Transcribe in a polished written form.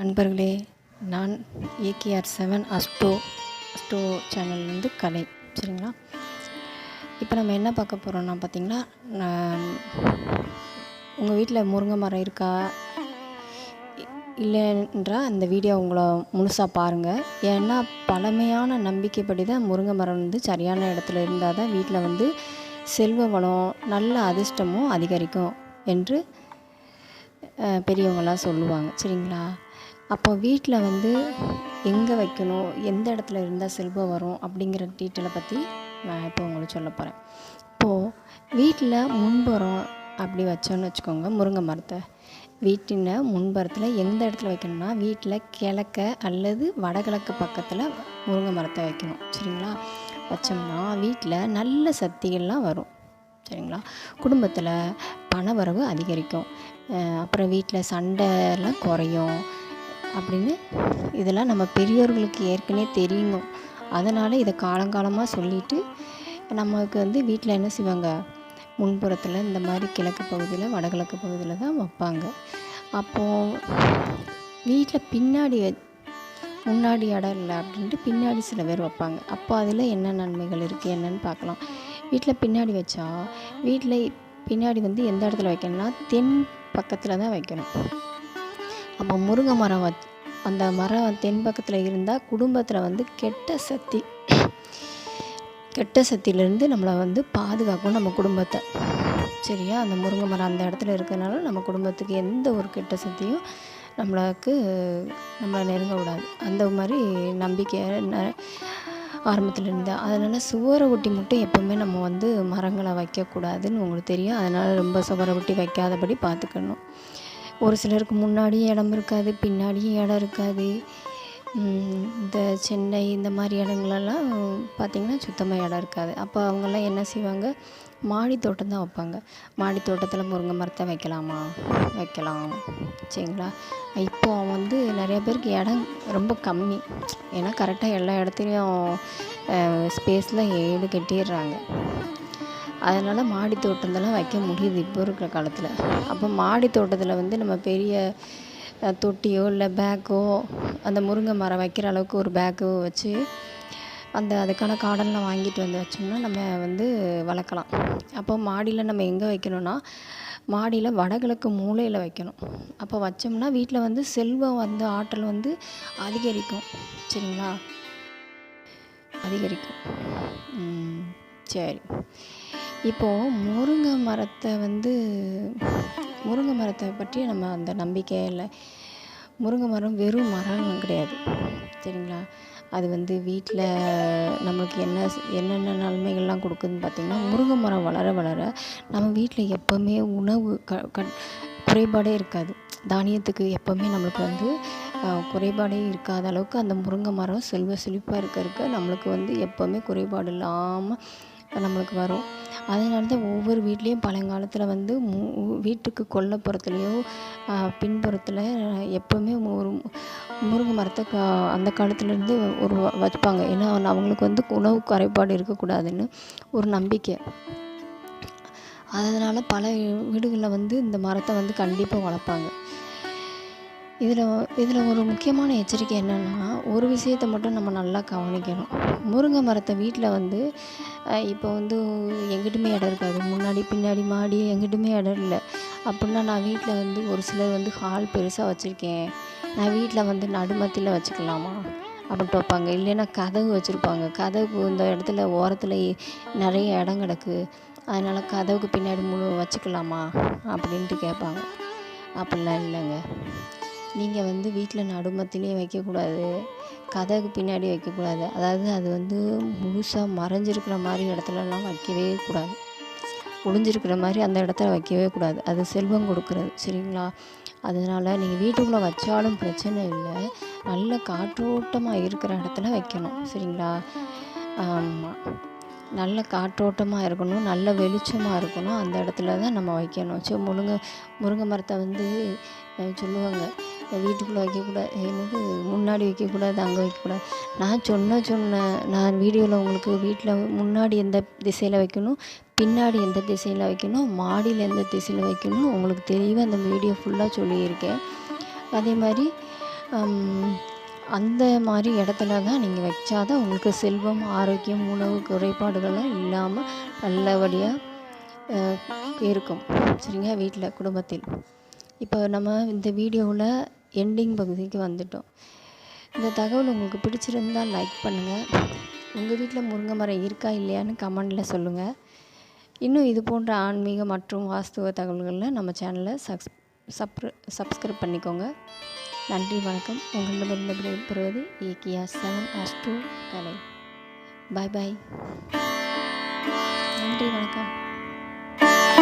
நண்பர்களே, நான் AKR7 astro சேனல்லேருந்து கலை. சரிங்களா? இப்போ நம்ம என்ன பார்க்க போகிறோம்னா பார்த்திங்கன்னா, உங்கள் வீட்டில் முருங்கை மரம் இருக்கா இல்லைன்றா அந்த வீடியோ உங்களை முழுசாக பாருங்கள். ஏன்னா பழமையான நம்பிக்கைப்படி தான் முருங்கை மரம் வந்து சரியான இடத்துல இருந்தால் தான் வீட்டில் வந்து செல்வ வளம் நல்ல அதிர்ஷ்டமும் அதிகரிக்கும் என்று பெரியவங்களாம் சொல்லுவாங்க. சரிங்களா? அப்போ வீட்டில் வந்து எங்கே வைக்கணும், எந்த இடத்துல இருந்தால் செல்வம் வரும் அப்படிங்கிற டீட்டெயிலை பற்றி நான் இப்போ உங்களுக்கு சொல்ல போகிறேன். இப்போது வீட்டில் முன்புறம் அப்படி வச்சோன்னு வச்சுக்கோங்க. முருங்கை மரத்தை வீட்டின் முன்புறத்தில் எந்த இடத்துல வைக்கணும்னா, வீட்டில் கிழக்க அல்லது வடகிழக்கு பக்கத்தில் முருங்கை மரத்தை வைக்கணும். சரிங்களா? வச்சோம்னா வீட்டில் நல்ல சக்திகள்லாம் வரும். சரிங்களா? குடும்பத்தில் பணவரவு அதிகரிக்கும். அப்புறம் வீட்டில் சண்டைலாம் குறையும் அப்படின்னு இதெல்லாம் நம்ம பெரியோர்களுக்கு ஏற்கனவே தெரியணும். அதனால் இதை காலங்காலமாக சொல்லிவிட்டு நமக்கு வந்து வீட்டில் என்ன செய்வாங்க, முன்புறத்தில் இந்த மாதிரி கிழக்கு பகுதியில் வடகிழக்கு பகுதியில் தான் வைப்பாங்க. அப்போது வீட்டில் பின்னாடி முன்னாடி இடம் இல்லை அப்படின்ட்டு பின்னாடி சில பேர் வைப்பாங்க. அப்போ அதில் என்ன நன்மைகள் இருக்குது என்னன்னு பார்க்கலாம். வீட்டில் பின்னாடி வச்சா வீட்டில் பின்னாடி வந்து எந்த இடத்துல வைக்கணும்னா தென் பக்கத்தில் தான் வைக்கணும். அப்போ முருங்கை மரம் அந்த மரம் தென் பக்கத்தில் இருந்தால் குடும்பத்தில் வந்து கெட்ட சக்தியிலேருந்து நம்மளை வந்து பாதுகாக்கும் நம்ம குடும்பத்தை. சரியா? அந்த முருங்கை மரம் அந்த இடத்துல இருக்கிறதுனால நம்ம குடும்பத்துக்கு எந்த ஒரு கெட்ட சக்தியும் நம்மளை நெருங்க விடாது. அந்த மாதிரி நம்பிக்கை ஆரம்பத்தில் இருந்தால். அதனால் சுவரை ஒட்டி மட்டும் எப்போவுமே நம்ம வந்து மரங்களை வைக்கக்கூடாதுன்னு உங்களுக்கு தெரியும். அதனால் ரொம்ப சுவரை ஒட்டி வைக்காதபடி பார்த்துக்கணும். ஒரு சிலருக்கு முன்னாடியும் இடம் இருக்காது, பின்னாடியும் இடம் இருக்காது. இந்த சென்னை இந்த மாதிரி இடங்களெல்லாம் பார்த்திங்கன்னா சுத்தமாக இடம் இருக்காது. அப்போ அவங்கெல்லாம் என்ன செய்வாங்க, மாடி தோட்டம் தான் வைப்பாங்க. மாடி தோட்டத்தில் முருங்கை மரத்தை வைக்கலாமா? வைக்கலாம். சரிங்களா? இப்போது வந்து நிறைய பேருக்கு இடம் ரொம்ப கம்மி. ஏன்னா கரெக்டாக எல்லா இடத்துலையும் ஸ்பேஸில் ஏடு கட்டிடுறாங்க. அதனால் மாடி தோட்டத்தெல்லாம் வைக்க முடியுது இப்போ இருக்கிற காலத்தில். அப்போ மாடி தோட்டத்தில் வந்து நம்ம பெரிய தொட்டியோ இல்லை பேக்கோ அந்த முருங்கை மரம் வைக்கிற அளவுக்கு ஒரு பேக்கோ வச்சு அதுக்கான கார்டன்லாம் வாங்கிட்டு வந்து வச்சோம்னா நம்ம வந்து வளர்க்கலாம். அப்போ மாடியில் நம்ம எங்கே வைக்கணும்னா, மாடியில் வடகிழக்கு மூலையில் வைக்கணும். அப்போ வச்சோம்னா வீட்டில் வந்து செல்வம் வந்து ஆற்றல் வந்து அதிகரிக்கும். சரிங்களா? அதிகரிக்கும். சரி. இப்போது முருங்கை மரத்தை பற்றி நம்ம அந்த நம்பிக்கை இல்லை. முருங்கை மரம் வெறும் மரம் கிடையாது. சரிங்களா? அது வந்து வீட்டில் நமக்கு என்னென்ன நன்மைகள்லாம் கொடுக்குதுன்னு பார்த்திங்கன்னா, முருங்கை மரம் வளர வளர நம்ம வீட்டில் எப்போவுமே உணவு குறைபாடே இருக்காது. தானியத்துக்கு எப்போவுமே நம்மளுக்கு வந்து குறைபாடே இருக்காத அளவுக்கு அந்த முருங்கை மரம் செல்வ செழிப்பாக இருக்க நம்மளுக்கு வந்து எப்போவுமே குறைபாடு இல்லாமல் நம்மளுக்கு வரும். அதனால தான் ஒவ்வொரு வீட்லேயும் பழங்காலத்தில் வந்து வீட்டுக்கு கொல்லைப்புறத்துலேயோ பின்புறத்தில் எப்போவுமே ஒரு முருங்கை மரத்தை அந்த காலத்துலேருந்து ஒரு வைப்பாங்க. ஏன்னா அவங்களுக்கு வந்து உணவு குறைபாடு இருக்கக்கூடாதுன்னு ஒரு நம்பிக்கை. அதனால் பல வீடுகளில் வந்து இந்த மரத்தை வந்து கண்டிப்பாக வளர்ப்பாங்க. இதில் ஒரு முக்கியமான எச்சரிக்கை என்னென்னா, ஒரு விஷயத்தை மட்டும் நம்ம நல்லா கவனிக்கணும். முருங்கை மரத்தை வீட்டில் வந்து இப்போ வந்து எங்கிட்டுமே இடம் இருக்காது. முன்னாடி பின்னாடி மாடி எங்கிட்டுமே இடம் இல்லை அப்படின்னா, நான் வீட்டில் வந்து ஒரு சிலர் வந்து ஹால் பெருசாக வச்சுருக்கேன், நான் வீட்டில் வந்து நடுமத்தியில் வச்சுக்கலாமா அப்படின்ட்டு வைப்பாங்க. இல்லைன்னா கதவு வச்சுருப்பாங்க. கதவுக்கு இந்த இடத்துல ஓரத்தில் நிறைய இடம் கிடக்கு, அதனால் கதவுக்கு பின்னாடி வச்சுக்கலாமா அப்படின்ட்டு கேட்பாங்க. அப்படிலாம் இல்லைங்க. நீங்கள் வந்து வீட்டில் நடுமத்திலையும் வைக்கக்கூடாது, கதவுக்கு பின்னாடி வைக்கக்கூடாது. அதாவது அது வந்து முழுசாக மறைஞ்சிருக்கிற மாதிரி இடத்துலலாம் வைக்கவே கூடாது. ஒளிஞ்சிருக்கிற மாதிரி அந்த இடத்துல வைக்கவே கூடாது. அது செல்வம் கொடுக்குறது. சரிங்களா? அதனால் நீங்கள் வீட்டுக்குள்ளே வச்சாலும் பிரச்சனை இல்லை, நல்ல காற்றோட்டமாக இருக்கிற இடத்துல வைக்கணும். சரிங்களா? ஆமாம், நல்ல காற்றோட்டமாக இருக்கணும், நல்ல வெளிச்சமாக இருக்கணும். அந்த இடத்துல தான் நம்ம வைக்கணும். முருங்கை மரத்தை வந்து சொல்லுவாங்க, வீட்டுக்குள்ளே வைக்கக்கூடாது, என்னது முன்னாடி வைக்கக்கூடாது, அங்கே வைக்கக்கூடாது. நான் வீடியோவில் உங்களுக்கு வீட்டில் முன்னாடி எந்த திசையில் வைக்கணும், பின்னாடி எந்த திசையில் வைக்கணும், மாடியில் எந்த திசையில் வைக்கணும் உங்களுக்கு தெளிவாக அந்த வீடியோ ஃபுல்லாக சொல்லியிருக்கேன். அதே மாதிரி அந்த மாதிரி இடத்துல தான் நீங்கள் வச்சா தான் உங்களுக்கு செல்வம், ஆரோக்கியம், உணவு குறைபாடுகள்லாம் இல்லாமல் நல்லபடியாக இருக்கும். சரிங்க, வீட்டில் குடும்பத்தில். இப்போ நம்ம இந்த வீடியோவில் எண்டிங் பகுதிக்கு வந்துட்டோம். இந்த தகவல் உங்களுக்கு பிடிச்சிருந்தால் லைக் பண்ணுங்கள். உங்கள் வீட்டில் முருங்கை மரம் இருக்கா இல்லையான்னு கமெண்டில் சொல்லுங்கள். இன்னும் இது போன்ற ஆன்மீக மற்றும் வாஸ்துவ தகவல்களில் நம்ம சேனலை சப்ஸ்கிரைப் பண்ணிக்கோங்க. நன்றி, வணக்கம். உங்களிடமிருந்து விடைபெறுவது ஏகியா 7 ஆஸ்ட்ரோ கலை. பாய் பாய். நன்றி, வணக்கம்.